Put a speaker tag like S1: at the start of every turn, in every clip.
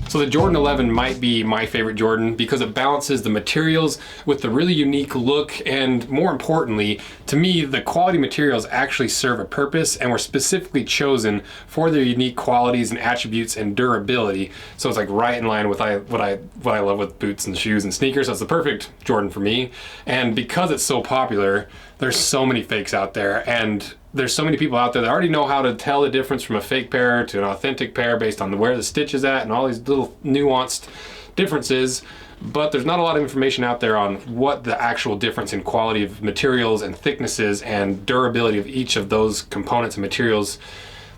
S1: So the Jordan 11 might be my favorite Jordan because it balances the materials with the really unique look, and more importantly, to me, the quality materials actually serve a purpose and were specifically chosen for their unique qualities and attributes and durability. So it's like right in line with what I love with boots and shoes and sneakers. So it's the perfect Jordan for me. And because it's so popular, there's so many fakes out there, and there's so many people out there that already know how to tell the difference from a fake pair to an authentic pair based on where the stitch is at and all these little nuanced differences. But there's not a lot of information out there on what the actual difference in quality of materials and thicknesses and durability of each of those components and materials.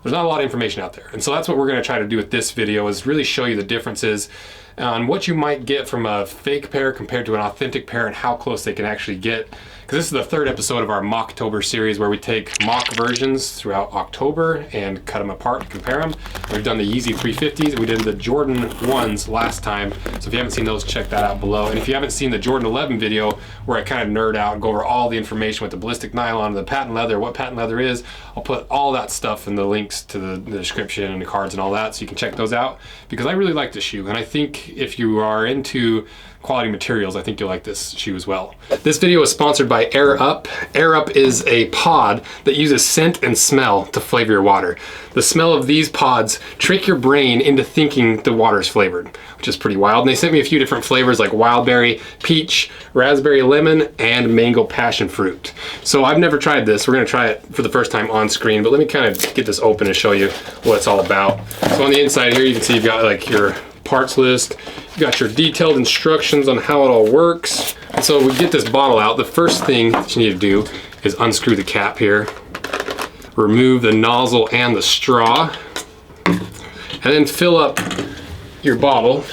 S1: There's not a lot of information out there. And so that's what we're going to try to do with this video, is really show you the differences on what you might get from a fake pair compared to an authentic pair and how close they can actually get. Because this is the third episode of our MOCKTOBER series, where we take mock versions throughout October and cut them apart and compare them. We've done the Yeezy 350s and we did the Jordan 1s last time. So if you haven't seen those, check that out below. And if you haven't seen the Jordan 11 video where I kind of nerd out and go over all the information with the ballistic nylon, the patent leather, what patent leather is, I'll put all that stuff in the links to the description and the cards and all that, so you can check those out, because I really like this shoe. And I think if you are into quality materials, I think you'll like this shoe as well. This video is sponsored by Air Up. Air Up is a pod that uses scent and smell to flavor your water. The smell of these pods trick your brain into thinking the water is flavored, which is pretty wild. And they sent me a few different flavors like wild berry, peach, raspberry lemon, and mango passion fruit. So I've never tried this. We're gonna try it for the first time on screen, but let me kind of get this open and show you what it's all about. So on the inside here, you can see you've got like your parts list. You got your detailed instructions on how it all works. And so we get this bottle out. The first thing that you need to do is unscrew the cap here, remove the nozzle and the straw, and then fill up your bottle.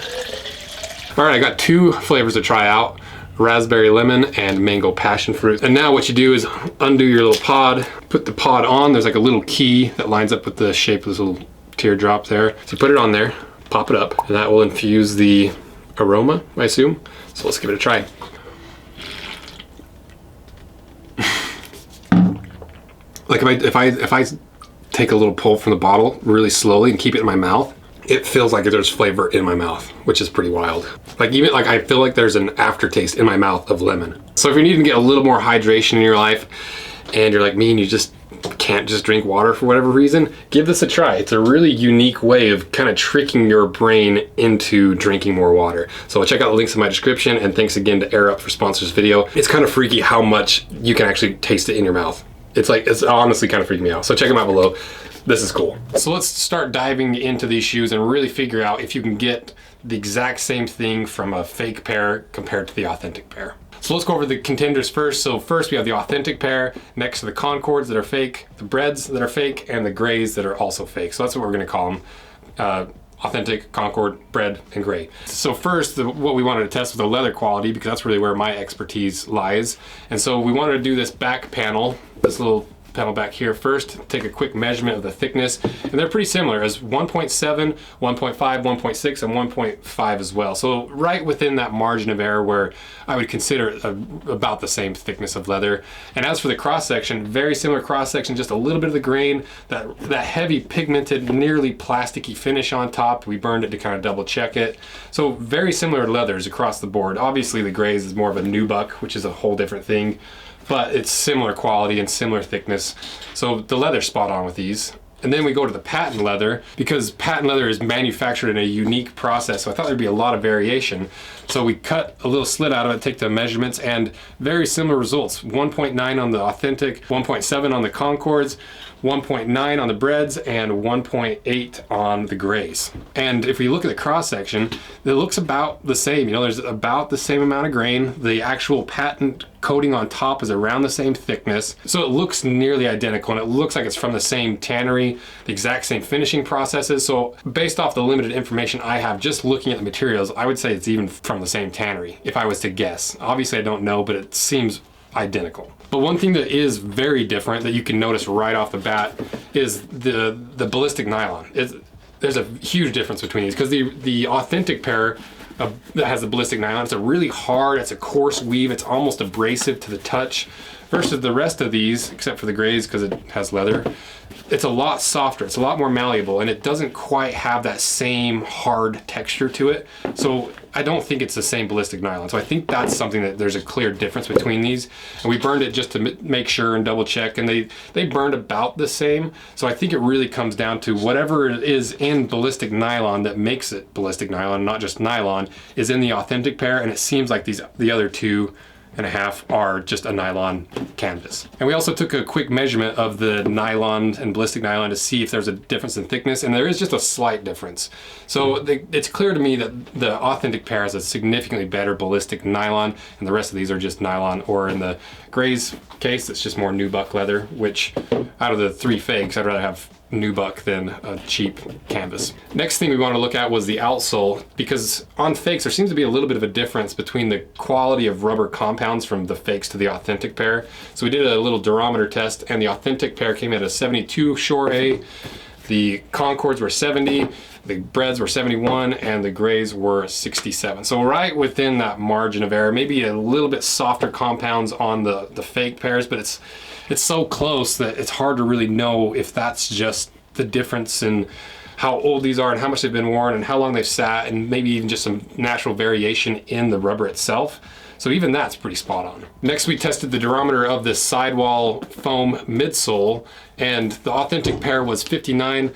S1: All right, I got two flavors to try out: raspberry lemon and mango passion fruit. And now what you do is undo your little pod, put the pod on. There's like a little key that lines up with the shape of this little teardrop there. So you put it on there, pop it up, and that will infuse the aroma, I assume. So let's give it a try. Like if I take a little pull from the bottle really slowly and keep it in my mouth, it feels like there's flavor in my mouth, which is pretty wild. Like even like I feel like there's an aftertaste in my mouth of lemon. So if you're needing to get a little more hydration in your life, and you're like me and you just can't just drink water for whatever reason, give this a try. It's a really unique way of kind of tricking your brain into drinking more water. So check out the links in my description, and thanks again to Air Up for sponsoring this video. It's kind of freaky how much you can actually taste it in your mouth. It's honestly kind of freaking me out. So check them out below. This is cool. So let's start diving into these shoes and really figure out if you can get the exact same thing from a fake pair compared to the authentic pair. So let's go over the contenders first. So first we have the authentic pair next to the Concords that are fake, the Breads that are fake, and the Grays that are also fake. So that's what we're gonna call them. Authentic, Concord, Bread, and Gray. So first, what we wanted to test was the leather quality, because that's really where my expertise lies. And so we wanted to do this back panel, this little panel back here first, take a quick measurement of the thickness, and they're pretty similar as 1.7, 1.5, 1.6, and 1.5 as well. So right within that margin of error where I would consider about the same thickness of leather. And as for the cross section, very similar cross section, just a little bit of the grain, that heavy pigmented, nearly plasticky finish on top. We burned it to kind of double check it. So very similar leathers across the board. Obviously the Grays is more of a nubuck, which is a whole different thing, but it's similar quality and similar thickness. So the leather's spot on with these. And then we go to the patent leather, because patent leather is manufactured in a unique process. So I thought there'd be a lot of variation. So we cut a little slit out of it, take the measurements, and very similar results. 1.9 on the authentic, 1.7 on the Concords, 1.9 on the Breads, and 1.8 on the Grays. And if we look at the cross section, it looks about the same. You know, there's about the same amount of grain. The actual patent coating on top is around the same thickness. So it looks nearly identical, and it looks like it's from the same tannery, the exact same finishing processes. So based off the limited information I have, just looking at the materials, I would say it's even from the same tannery, if I was to guess. Obviously I don't know, but it seems identical. But one thing that is very different that you can notice right off the bat is the ballistic nylon. There's a huge difference between these, because the authentic pair that has the ballistic nylon. It's a really hard, it's a coarse weave, it's almost abrasive to the touch, versus the rest of these, except for the grays because it has leather, it's a lot softer, it's a lot more malleable, and it doesn't quite have that same hard texture to it. So I don't think it's the same ballistic nylon. So I think that's something that there's a clear difference between these. And we burned it just to make sure and double check, and they burned about the same. So I think it really comes down to whatever it is in ballistic nylon that makes it ballistic nylon, not just nylon, is in the authentic pair, and it seems like the other 2.5 are just a nylon canvas. And we also took a quick measurement of the nylon and ballistic nylon to see if there's a difference in thickness, and there is just a slight difference. So it's clear to me that the authentic pair has a significantly better ballistic nylon, and the rest of these are just nylon, or in the grays case, it's just more nubuck leather, which out of the 3 fakes, I'd rather have nubuck than a cheap canvas. Next thing we want to look at was the outsole, because on fakes there seems to be a little bit of a difference between the quality of rubber compounds from the fakes to the authentic pair. So we did a little durometer test, and the authentic pair came at a 72 Shore A, the Concords were 70, the Breads were 71, and the Grays were 67. So right within that margin of error, maybe a little bit softer compounds on the fake pairs, but it's so close that it's hard to really know if that's just the difference in how old these are and how much they've been worn and how long they've sat, and maybe even just some natural variation in the rubber itself. So even that's pretty spot on. Next, we tested the durometer of this sidewall foam midsole, and the authentic pair was 59,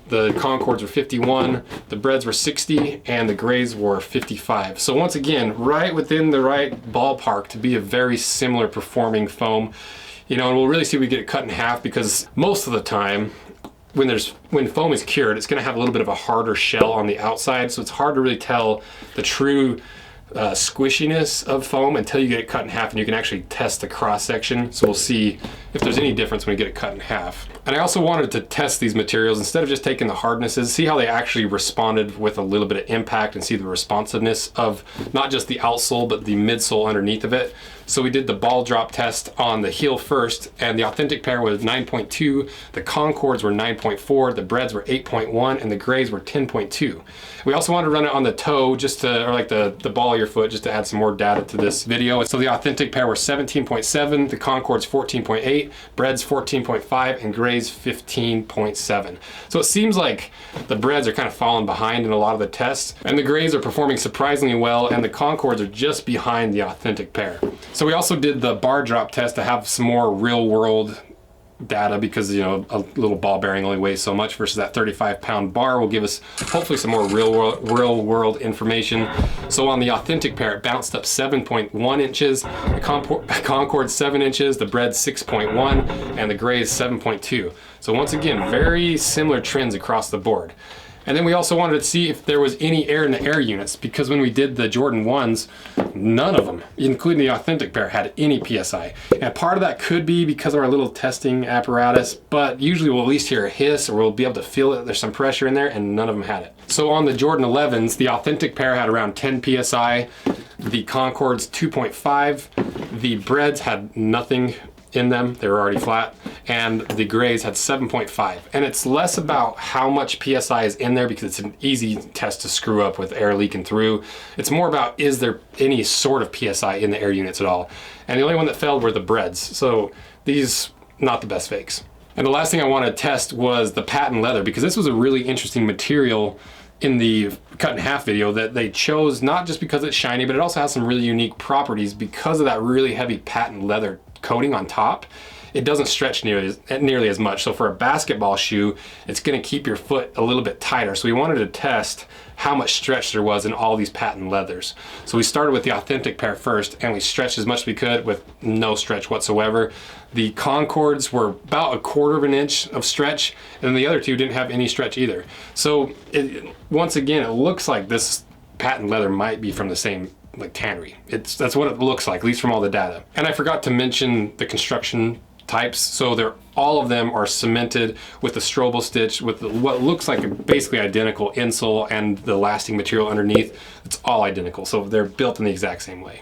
S1: the Concords were 51, the Breads were 60, and the Grays were 55. So once again, right within the right ballpark to be a very similar performing foam. You know, and we'll really see if we get it cut in half, because most of the time when foam is cured, it's going to have a little bit of a harder shell on the outside, so it's hard to really tell the true squishiness of foam until you get it cut in half and you can actually test the cross section. So we'll see if there's any difference when we get it cut in half. And I also wanted to test these materials instead of just taking the hardnesses, see how they actually responded with a little bit of impact, and see the responsiveness of not just the outsole but the midsole underneath of it. So we did the ball drop test on the heel first, and the authentic pair was 9.2, the Concords were 9.4, the Breads were 8.1, and the Grays were 10.2. We also wanted to run it on the toe, just to, or like the ball of your foot, just to add some more data to this video. So the authentic pair were 17.7, the Concords 14.8, Breads 14.5, and Grays 15.7. So it seems like the Breads are kind of falling behind in a lot of the tests, and the Grays are performing surprisingly well, and the Concords are just behind the authentic pair. So we also did the bar drop test to have some more real world data, because you know, a little ball bearing only weighs so much, versus that 35-pound bar will give us hopefully some more real world information. So on the authentic pair, it bounced up 7.1 inches, the Concord 7 inches, the Bread 6.1, and the Grays 7.2. So once again, very similar trends across the board. And then we also wanted to see if there was any air in the air units, because when we did the Jordan 1s, none of them, including the authentic pair, had any PSI. And part of that could be because of our little testing apparatus, but usually we'll at least hear a hiss, or we'll be able to feel it, there's some pressure in there, and none of them had it. So on the Jordan 11s, the authentic pair had around 10 PSI, the Concords 2.5, the Breads had nothing in them, they were already flat, and the Grays had 7.5. And it's less about how much PSI is in there, because it's an easy test to screw up with air leaking through. It's more about, is there any sort of PSI in the air units at all? And the only one that failed were the Breads. So these, not the best fakes. And the last thing I wanted to test was the patent leather, because this was a really interesting material in the cut in half video that they chose, not just because it's shiny, but it also has some really unique properties because of that really heavy patent leather coating on top. It doesn't stretch nearly as much. So for a basketball shoe, it's going to keep your foot a little bit tighter. So we wanted to test how much stretch there was in all these patent leathers. So we started with the authentic pair first, and we stretched as much as we could with no stretch whatsoever. The Concords were about 1/4 inch of stretch, and the other two didn't have any stretch either. So once again, it looks like this patent leather might be from the same tannery. That's what it looks like, at least from all the data. And I forgot to mention the construction types. So all of them are cemented with the Strobel stitch, with what looks like a basically identical insole, and the lasting material underneath. It's all identical. So they're built in the exact same way.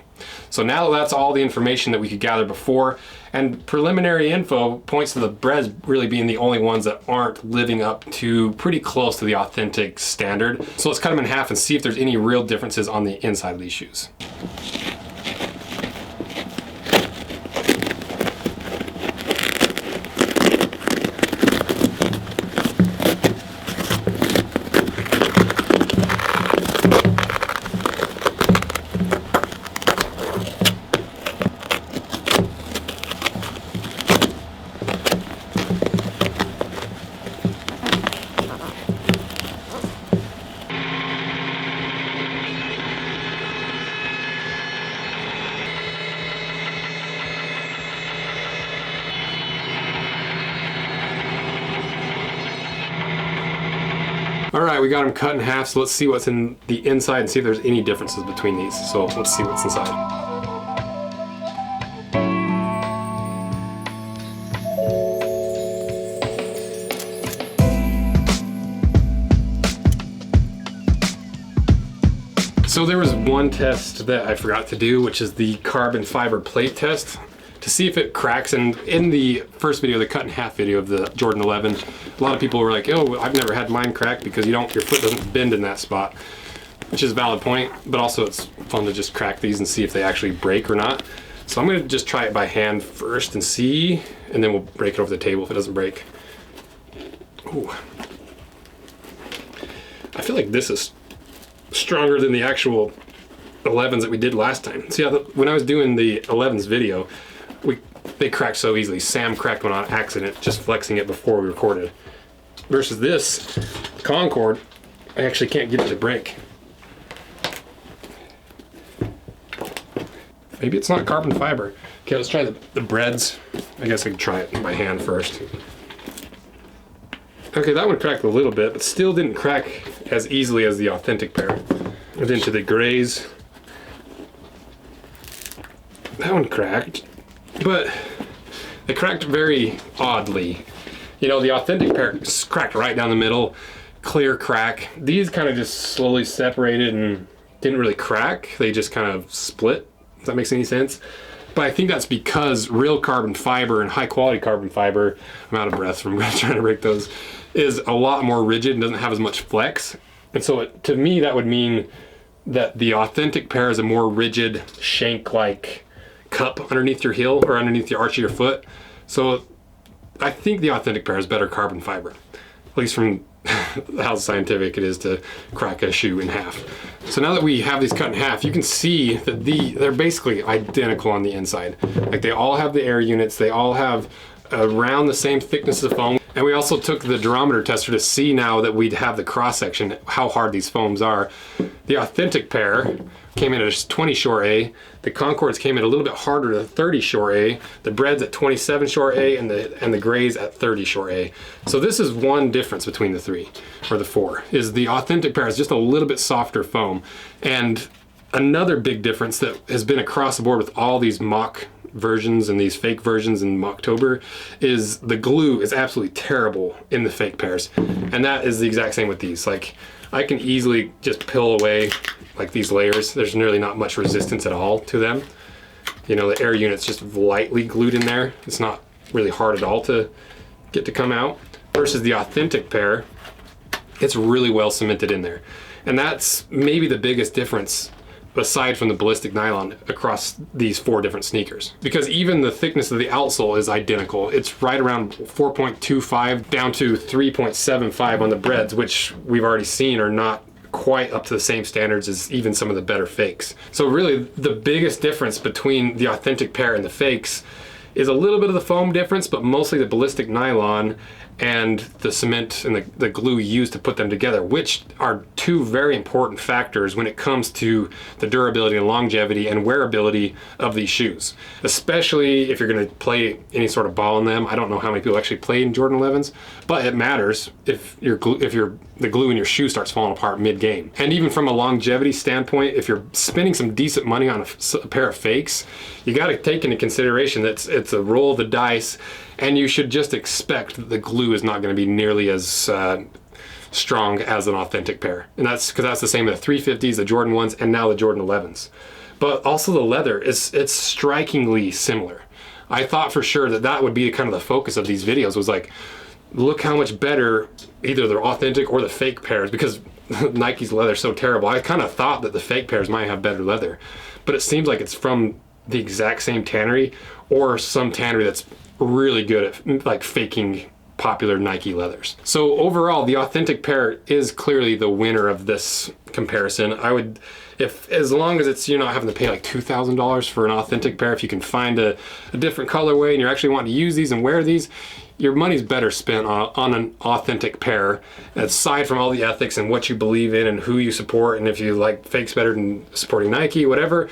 S1: So now that's all the information that we could gather before, and preliminary info points to the breads really being the only ones that aren't living up to pretty close to the authentic standard. So let's cut them in half and see if there's any real differences on the inside of these shoes. All right, we got them cut in half, so let's see what's in the inside and see if there's any differences between these. So let's see what's inside. So there was one test that I forgot to do, which is the carbon fiber plate test, to see if it cracks. And in the first video, the cut in half video of the Jordan 11, a lot of people were like, oh, I've never had mine crack because your foot doesn't bend in that spot, which is a valid point, but also it's fun to just crack these and see if they actually break or not. So I'm gonna just try it by hand first and see, and then we'll break it over the table if it doesn't break. Ooh. I feel like this is stronger than the actual 11s that we did last time. See, when I was doing the 11s video, they cracked so easily. Sam cracked one on accident, just flexing it before we recorded. Versus this Concord, I actually can't get it to break. Maybe it's not carbon fiber. Okay, let's try the breads. I guess I could try it by hand first. Okay, that one cracked a little bit, but still didn't crack as easily as the authentic pair. And then to the grays, that one cracked, but they cracked very oddly. You know, the authentic pair cracked right down the middle, clear crack. These kind of just slowly separated and didn't really crack. They just kind of split, if that makes any sense. But I think that's because real carbon fiber and high quality carbon fiber, I'm out of breath from trying to break those, is a lot more rigid and doesn't have as much flex. And so to me, that would mean that the authentic pair is a more rigid shank-like cup underneath your heel or underneath the arch of your foot. So I think the authentic pair is better carbon fiber, at least from how scientific it is to crack a shoe in half. So now that we have these cut in half, you can see that they're basically identical on the inside. Like, they all have the air units, they all have around the same thickness of foam. And we also took the durometer tester to see now that we'd have the cross section, how hard these foams are. The authentic pair came in at a 20 short A. The Concords came in a little bit harder at 30 short A. The breads at 27 short A, and the grays at 30 short A. So this is one difference between the three, or the four, is the authentic pair is just a little bit softer foam. And another big difference that has been across the board with all these mock versions and these fake versions in MOCTOBER is the glue is absolutely terrible in the fake pairs. And that is the exact same with these. Like, I can easily just peel away like these layers. There's nearly not much resistance at all to them. You know, the air unit's just lightly glued in there. It's not really hard at all to get to come out. Versus the authentic pair, it's really well cemented in there. And that's maybe the biggest difference aside from the ballistic nylon across these four different sneakers. Because even the thickness of the outsole is identical. It's right around 4.25 down to 3.75 on the breads, which we've already seen are not quite up to the same standards as even some of the better fakes. So really the biggest difference between the authentic pair and the fakes is a little bit of the foam difference, but mostly the ballistic nylon and the cement and the glue used to put them together, which are two very important factors when it comes to the durability and longevity and wearability of these shoes. Especially if you're gonna play any sort of ball in them. I don't know how many people actually play in Jordan 11s, but it matters if the glue in your shoe starts falling apart mid-game. And even from a longevity standpoint, if you're spending some decent money on a pair of fakes, you gotta take into consideration that it's a roll of the dice, and you should just expect that the glue is not going to be nearly as strong as an authentic pair. And that's because that's the same with the 350s, the Jordan 1s, and now the Jordan 11s. but also the leather it's strikingly similar. I thought for sure that that would be kind of the focus of these videos, was like, look how much better either the authentic or the fake pairs, because Nike's leather's so terrible. I kind of thought that the fake pairs might have better leather, but it seems like it's from the exact same tannery, or some tannery that's really good at like faking popular Nike leathers. So overall, the authentic pair is clearly the winner of this comparison. I would, as long as it's, you're not having to pay like $2,000 for an authentic pair, if you can find a different colorway and you're actually wanting to use these and wear these, your money's better spent on an authentic pair, aside from all the ethics and what you believe in and who you support, and if you like fakes better than supporting Nike, whatever.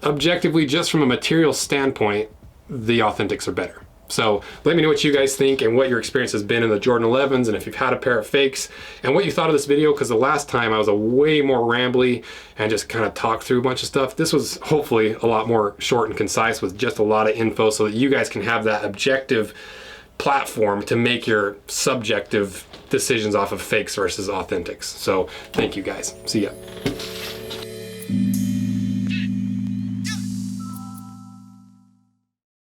S1: Objectively, just from a material standpoint, the authentics are better. So let me know what you guys think and what your experience has been in the Jordan 11s, and if you've had a pair of fakes, and what you thought of this video, because the last time I was a way more rambly and just kind of talked through a bunch of stuff. This was hopefully a lot more short and concise with just a lot of info, so that you guys can have that objective platform to make your subjective decisions off of fakes versus authentics. So thank you guys. See ya.